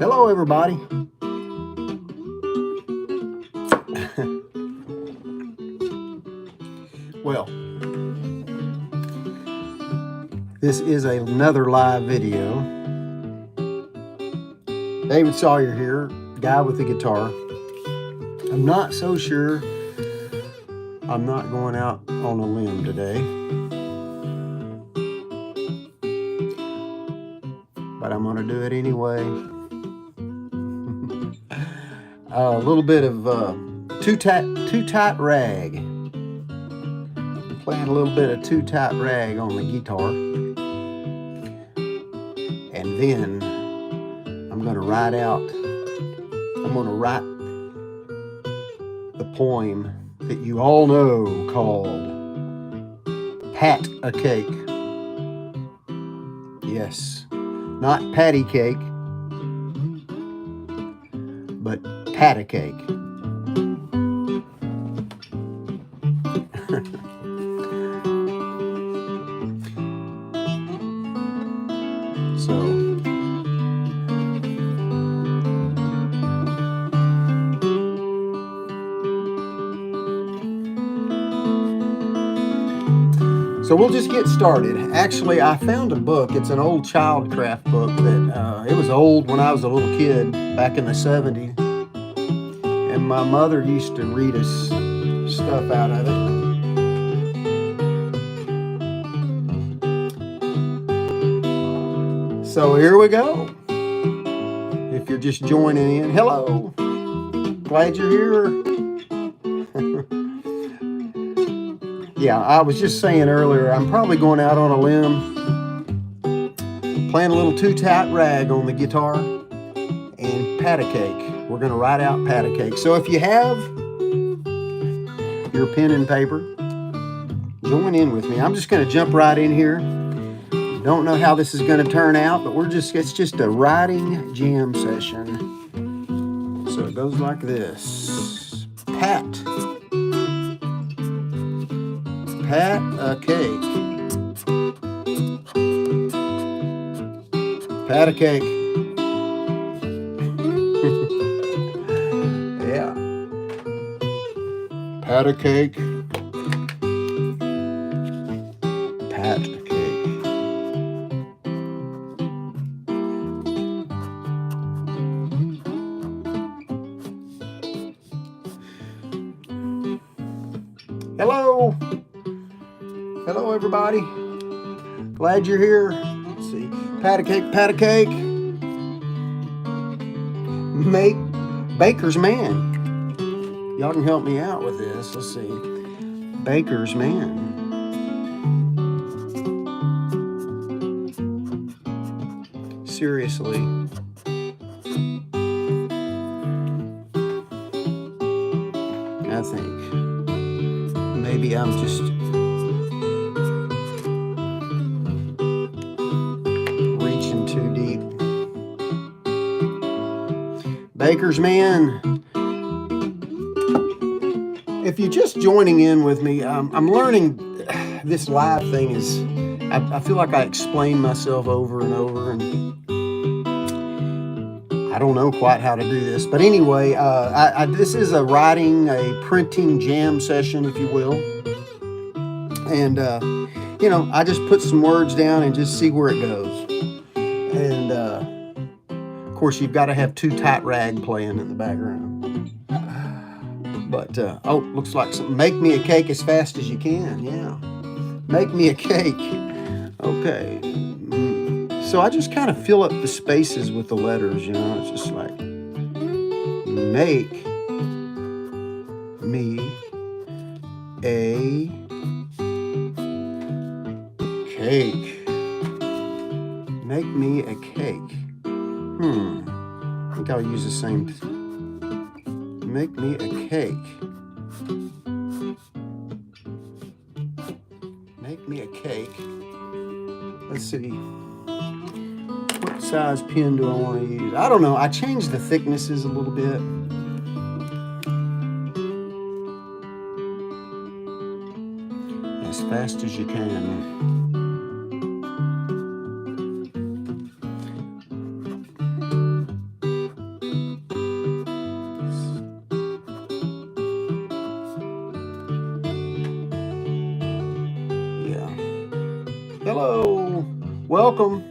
Hello, everybody. Well, this is another live video. David Sawyer here, guy with the guitar. I'm not so sure I'm not going out on a limb today, but I'm going to do it anyway. A little bit of Too Tight Rag. I'm playing a little bit of Too Tight Rag on the guitar. And then I'm going to write the poem that you all know called Pat a Cake. Yes, not patty cake, but pat a cake. So we'll just get started. Actually, I found a book. It's an old childcraft book that it was old when I was a little kid back in the 70s. And my mother used to read us stuff out of it. So here we go. If you're just joining in, hello. Glad you're here. Yeah, I was just saying earlier, I'm probably going out on a limb, playing a little Too Tight Rag on the guitar, and pat a cake. We're going to write out pat a cake. So if you have your pen and paper, join in with me. I'm just going to jump right in here. Don't know how this is going to turn out, but it's just a writing jam session. So it goes like this. Pat a cake. Pat a cake. Yeah. Pat a cake. Pat a cake. Hello. Hello, everybody. Glad you're here. Let's see. Pat a cake, pat a cake. Make Baker's Man. Y'all can help me out with this. Let's see. Baker's Man. Seriously. I think maybe I'm just too deep. Baker's Man. If you're just joining in with me, I'm learning this live thing is, I feel like I explain myself over and over, and I don't know quite how to do this. But anyway, this is a printing jam session, if you will. And, you know, I just put some words down and just see where it goes. And, of course, you've got to have Too Tight Rag playing in the background. But, oh, looks like something. Make me a cake as fast as you can. Yeah. Make me a cake. Okay. So I just kind of fill up the spaces with the letters, you know. It's just like, make me a cake. Make me a cake. I think I'll use the same. Make me a cake. Make me a cake. Let's see. What size pen do I want to use? I don't know. I changed the thicknesses a little bit. As fast as you can. Hello. Welcome.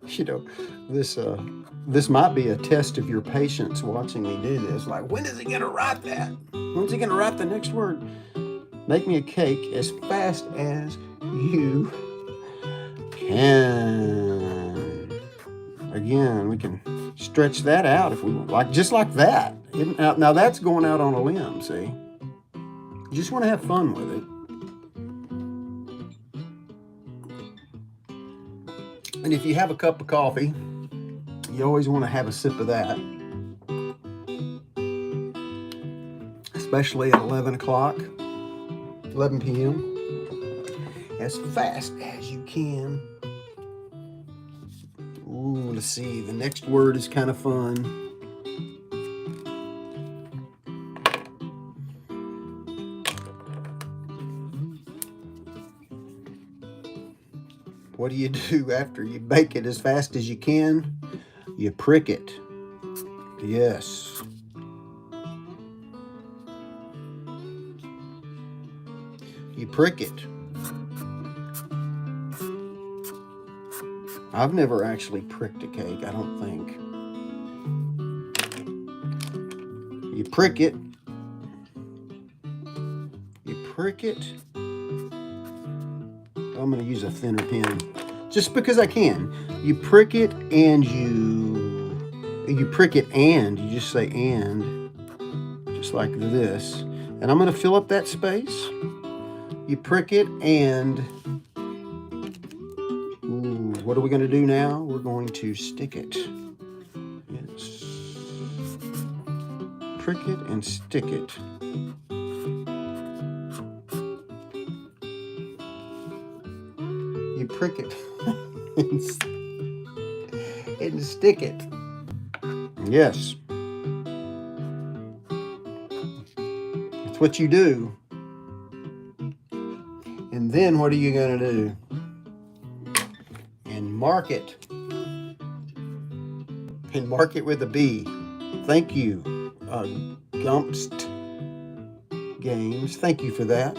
You know, this might be a test of your patience watching me do this. Like, when is he gonna write that? When's he gonna write the next word? Make me a cake as fast as you can. Again, we can stretch that out if we want, like just like that. Now that's going out on a limb. See, you just want to have fun with it. And if you have a cup of coffee, you always want to have a sip of that, especially at 11 o'clock, 11 p.m. As fast as you can. Ooh, let's see. The next word is kind of fun. What do you do after you bake it as fast as you can? You prick it. Yes. You prick it. I've never actually pricked a cake, I don't think. You prick it. You prick it. I'm going to use a thinner pen just because I can. You prick it and you prick it and you just say and, just like this. And I'm going to fill up that space. You prick it and, ooh, what are we going to do now? We're going to stick it. Yes. Prick it and stick it. You prick it and stick it. Yes. That's what you do. And then what are you going to do? And mark it. And mark it with a B. Thank you, Gumpst Games. Thank you for that.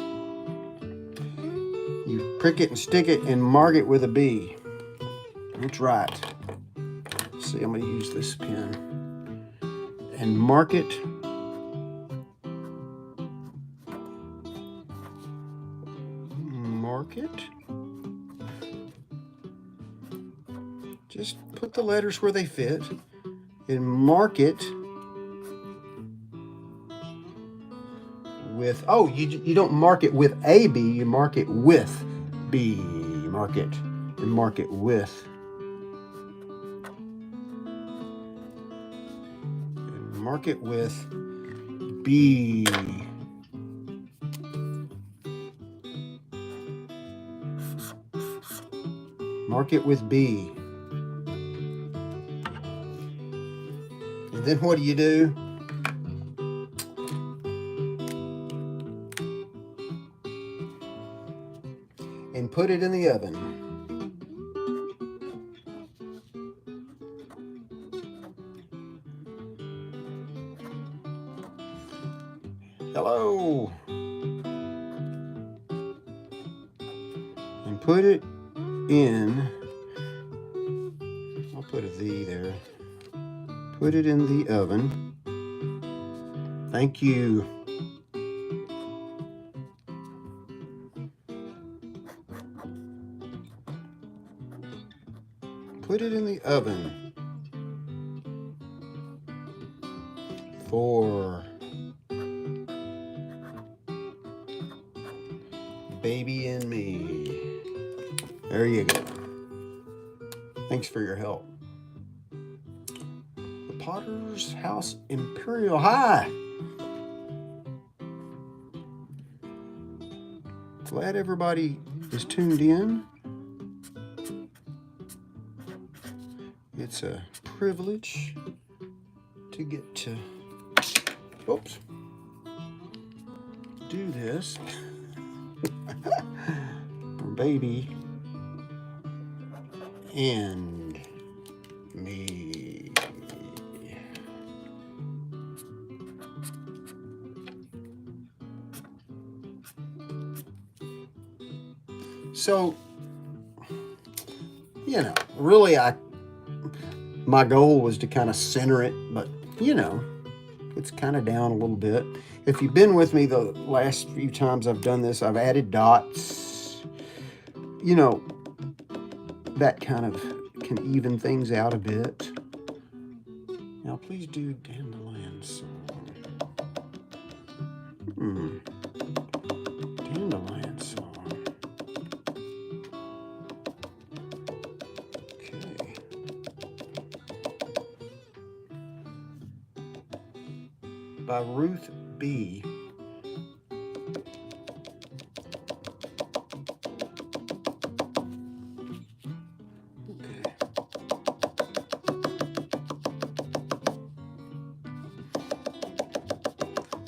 You prick it and stick it and mark it with a B. That's right. Let's see, I'm going to use this pen. And mark it. Mark it. Just put the letters where they fit. And mark it with, oh, you don't mark it with a B, you mark it with B. Mark it and mark it with. And mark it with B. Mark it with B. And then what do you do? And put it in the oven. Hello. And put it in, I'll put a V there. Put it in the oven. Thank you. Put it in the oven for baby and me. There you go. Thanks for your help. The Potter's House Imperial. Hi. Glad everybody is tuned in. It's a privilege to get to, oops, do this for baby and me. So, you know, really my goal was to kind of center it, but, you know, it's kind of down a little bit. If you've been with me the last few times I've done this, I've added dots. You know, that kind of can even things out a bit. Now, please do Dandelion Song. Dandelion Song. Okay. By Ruth B.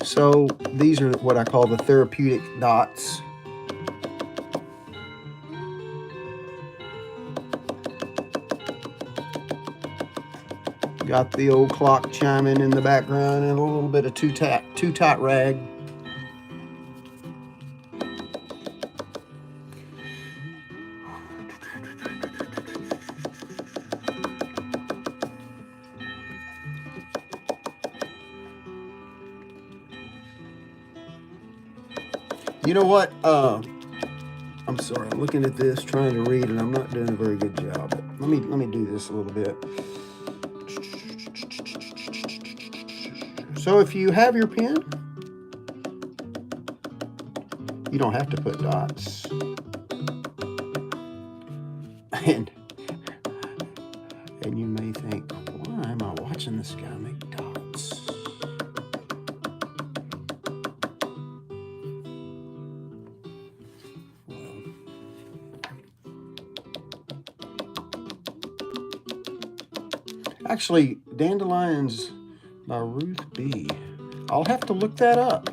So these are what I call the therapeutic dots. Got the old clock chiming in the background and a little bit of two-tot rag. You know what? I'm sorry. I'm looking at this, trying to read, and I'm not doing a very good job. But let me do this a little bit. So if you have your pen, you don't have to put dots. And you may think, why am I watching this guy make dots? Actually, Dandelions by Ruth B. I'll have to look that up.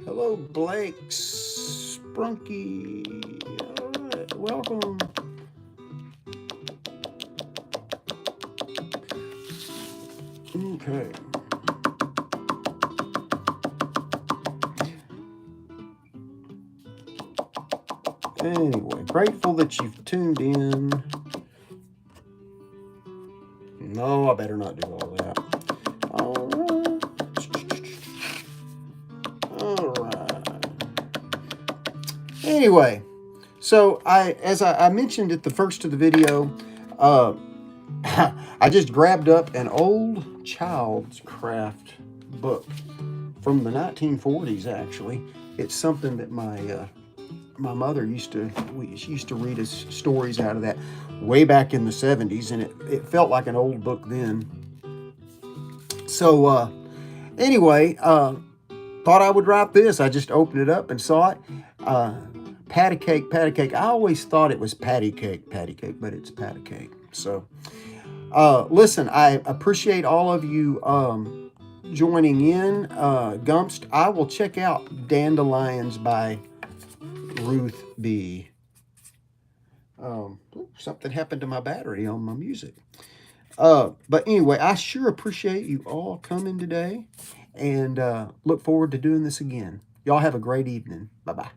Hello, Blake Sprunky. All right, welcome. Okay. Anyway, grateful that you've tuned in. No, I better not do all that. All right. Anyway, so as I mentioned at the first of the video, I just grabbed up an old child's craft book from the 1940s. Actually, it's something that my mother used to read us stories out of that way back in the 70s, and it felt like an old book then. So anyway, thought I would write this. I just opened it up and saw it. Patty cake. I always thought it was patty cake, but it's patty cake. So listen, I appreciate all of you joining in. Gumst, I will check out Dandelions by Ruth B. Something happened to my battery on my music. But anyway, I sure appreciate you all coming today, and look forward to doing this again. Y'all have a great evening. Bye-bye.